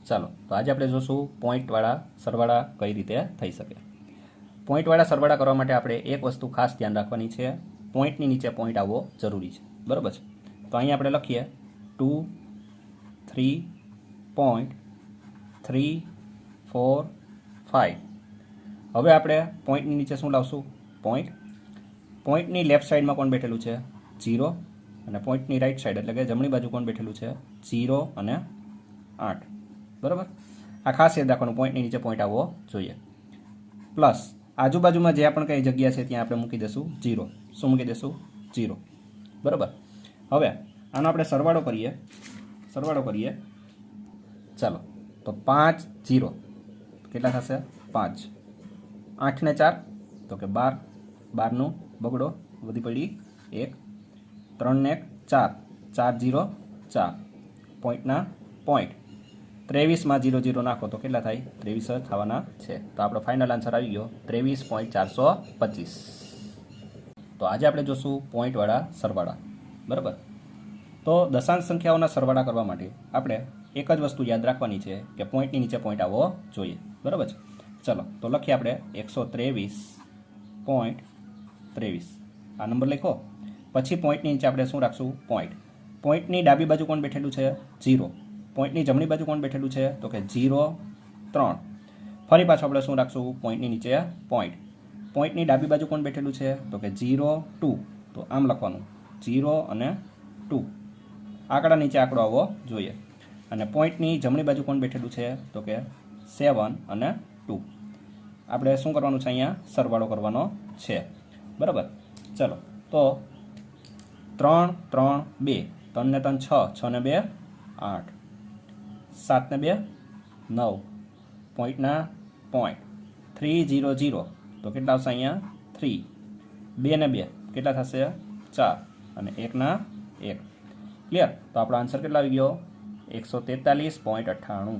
ચાલો તો આજે આપણે જોશું પોઈન્ટવાળા સરવાળા કઈ રીતે થઈ શકે. પોઈન્ટવાળા સરવાળા કરવા માટે આપણે એક વસ્તુ ખાસ ધ્યાન રાખવાની છે, પોઈન્ટની નીચે પોઈન્ટ આવવો જરૂરી છે. બરાબર છે. તો અહીંયા આપણે લખીએ 2 3.3 4 5. હવે આપણે પોઈન્ટની નીચે શું લાવશું? પોઈન્ટની લેફ્ટ સાઈડમાં કોણ બેઠેલું છે? 0. અને પોઈન્ટની રાઈટ સાઈડ એટલે કે જમણી બાજુ કોણ બેઠેલું છે? 0 અને 8. બરાબર. આ ખાસ યાદ રાખવાનું, પોઈન્ટની નીચે પોઈન્ટ આવવો જોઈએ. પ્લસ આજુબાજુમાં જે પણ કંઈ જગ્યા છે ત્યાં આપણે મૂકી દઈશું 0. શું મૂકી દઈશું? 0. બરાબર. હવે આનો આપણે સરવાળો કરીએ. ચાલો તો 5 0 કેટલા થશે? 5. 8 ને 4 તો કે 12. 12નું બગડો વધી પડી 1. 3 ને 1 4. 4 0 4. પોઈન્ટના પોઈન્ટ 23માં 0 0 નાખો તો કેટલા થાય? 23 જ થવાના છે. તો આપણો ફાઇનલ આન્સર આવી ગયો 23.425. તો આજે આપણે જોશું પોઈન્ટવાળા સરવાળા. બરાબર. તો દશાંશ સંખ્યાઓના સરવાળા કરવા માટે આપણે એક જ વસ્તુ યાદ રાખવાની છે કે પોઈન્ટની નીચે પોઈન્ટ આવવો જોઈએ. બરાબર છે. ચલો તો લખીએ આપણે 123.23. આ નંબર લખો. પછી પોઈન્ટની નીચે આપણે શું રાખશું? પોઈન્ટની ડાબી બાજુ કોણ બેઠેલું છે? 0. પોઈન્ટની જમણી બાજુ કોણ બેઠેલું છે? તો કે 0 3. ફરી પાછું આપણે શું રાખશું? પોઈન્ટની નીચે પોઈન્ટની ડાબી બાજુ કોણ બેઠેલું છે? તો કે 0 2. તો આમ લખવાનું 0 અને 2. આંકડા નીચે આંકડો આવવો જોઈએ. અને પોઈન્ટની જમણી બાજુ કોણ બેઠેલું છે? તો કે 7 અને 2. આપણે શું કરવાનું છે? અહીંયા સરવાળો કરવાનો છે. બરાબર. ચલો તો 3 3 2. 3 ને 3 6. 6 ને 2 8. 7 ને 2 9. પોઈન્ટના પોઈન્ટ 3 0 0 તો કેટલા આવશે અહીંયા? 3. 2 ને 2 કેટલા થશે? 4. અને 1 ના 1. ક્લિયર? તો આપણો આન્સર કેટલા આવી ગયો? 143.98.